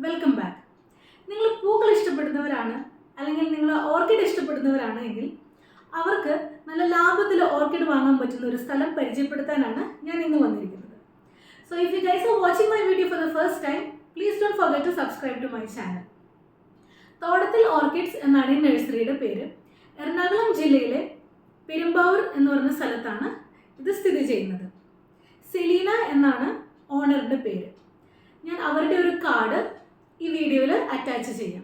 Welcome back. നിങ്ങൾ പൂക്കൾ ഇഷ്ടപ്പെടുന്നവരാണ് അല്ലെങ്കിൽ നിങ്ങൾ ഓർക്കിഡ് ഇഷ്ടപ്പെടുന്നവരാണ് എങ്കിൽ അവർക്ക് നല്ല ലാഭത്തിൽ ഓർക്കിഡ് വാങ്ങാൻ പറ്റുന്ന ഒരു സ്ഥലം പരിചയപ്പെടുത്താനാണ് ഞാൻ ഇന്ന് വന്നിരിക്കുന്നത്. So if you guys are watching my video for the first time, please don't forget to subscribe to my channel. തോടത്തിൽ ഓർക്കിഡ്സ് എന്നാണ് ഈ നഴ്സറിയുടെ പേര്. എറണാകുളം ജില്ലയിലെ പെരുമ്പാവൂർ എന്ന് പറയുന്ന സ്ഥലത്താണ് ഇത് സ്ഥിതി ചെയ്യുന്നത്. സെലീന എന്നാണ് ഓണറുടെ പേര്. ഞാൻ അവരുടെ ഒരു കാർഡ് ഈ വീഡിയോയിൽ അറ്റാച്ച് ചെയ്യാം.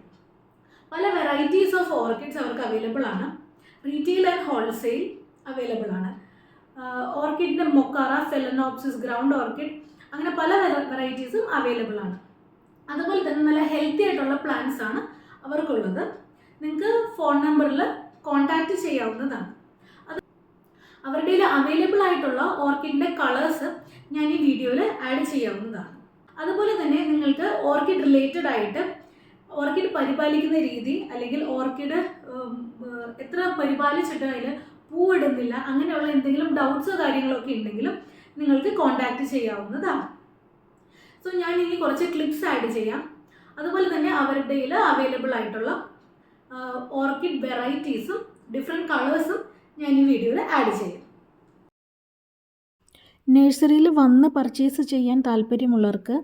പല വെറൈറ്റീസ് ഓഫ് ഓർക്കിഡ്സ് അവർക്ക് അവൈലബിൾ ആണ്. റീറ്റെയിൽ ആൻഡ് ഹോൾസെയിൽ അവൈലബിൾ ആണ്. ഓർക്കിഡിൻ്റെ മൊക്കാറ, ഫെലനോപ്സിസ്, ഗ്രൗണ്ട് ഓർക്കിഡ്, അങ്ങനെ പല വെറൈറ്റീസും അവൈലബിൾ ആണ്. അതുപോലെ തന്നെ നല്ല ഹെൽത്തി ആയിട്ടുള്ള പ്ലാന്റ്സ് ആണ് അവർക്കുള്ളത്. നിങ്ങൾക്ക് ഫോൺ നമ്പറിൽ കോൺടാക്റ്റ് ചെയ്യാവുന്നതാണ്. അവരുടെ അവൈലബിൾ ആയിട്ടുള്ള ഓർക്കിഡിൻ്റെ കളേഴ്സ് ഞാൻ ഈ വീഡിയോയിൽ ആഡ് ചെയ്യാവുന്നതാണ്. അതുപോലെ തന്നെ നിങ്ങൾക്ക് ഓർക്കിഡ് റിലേറ്റഡ് ആയിട്ട് ഓർക്കിഡ് പരിപാലിക്കുന്ന രീതി, അല്ലെങ്കിൽ ഓർക്കിഡ് എത്ര പരിപാലിച്ചിട്ട് അതിൽ പൂവിടുന്നില്ല, അങ്ങനെയുള്ള എന്തെങ്കിലും ഡൗട്ട്സോ കാര്യങ്ങളൊക്കെ ഉണ്ടെങ്കിലും നിങ്ങൾക്ക് കോൺടാക്റ്റ് ചെയ്യാവുന്നതാണ്. സോ ഞാൻ ഇനി കുറച്ച് ക്ലിപ്സ് ആഡ് ചെയ്യാം. അതുപോലെ തന്നെ അവരുടെ അവൈലബിൾ ആയിട്ടുള്ള ഓർക്കിഡ് വെറൈറ്റീസും ഡിഫറെൻറ്റ് കളേഴ്സും ഞാൻ ഈ വീഡിയോയിൽ ആഡ് ചെയ്യാം. നഴ്സറിയിൽ വന്ന് പർച്ചേസ് ചെയ്യാൻ താല്പര്യമുള്ളവർക്ക്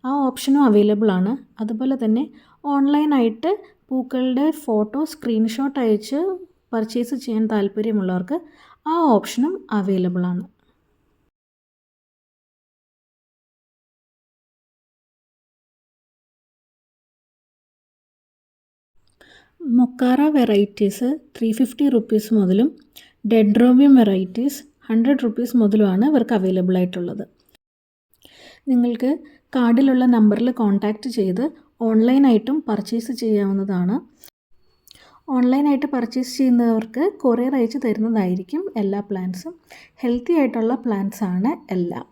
ആ ഓപ്ഷനും അവൈലബിൾ ആണ്. അതുപോലെ തന്നെ ഓൺലൈനായിട്ട് പൂക്കളുടെ ഫോട്ടോ സ്ക്രീൻഷോട്ട് അയച്ച് പർച്ചേസ് ചെയ്യാൻ താല്പര്യമുള്ളവർക്ക് ആ ഓപ്ഷനും അവൈലബിൾ ആണ്. മൊക്കാറ വെറൈറ്റീസ് 350 റുപ്പീസ് മുതലും ഡെൻഡ്രോബിയം വെറൈറ്റീസ് 100 റുപ്പീസ് മുതലുമാണ് ഇവർക്ക് അവൈലബിൾ ആയിട്ടുള്ളത്. നിങ്ങൾക്ക് കാർഡിലുള്ള നമ്പറിൽ കോൺടാക്റ്റ് ചെയ്ത് ഓൺലൈനായിട്ടും പർച്ചേസ് ചെയ്യാവുന്നതാണ്. ഓൺലൈനായിട്ട് പർച്ചേസ് ചെയ്യുന്നവർക്ക് കൊറിയർ അയച്ച് തരുന്നതായിരിക്കും എല്ലാ പ്ലാന്റ്സും. ഹെൽത്തി ആയിട്ടുള്ള പ്ലാന്റ്സ് ആണ് എല്ലാം.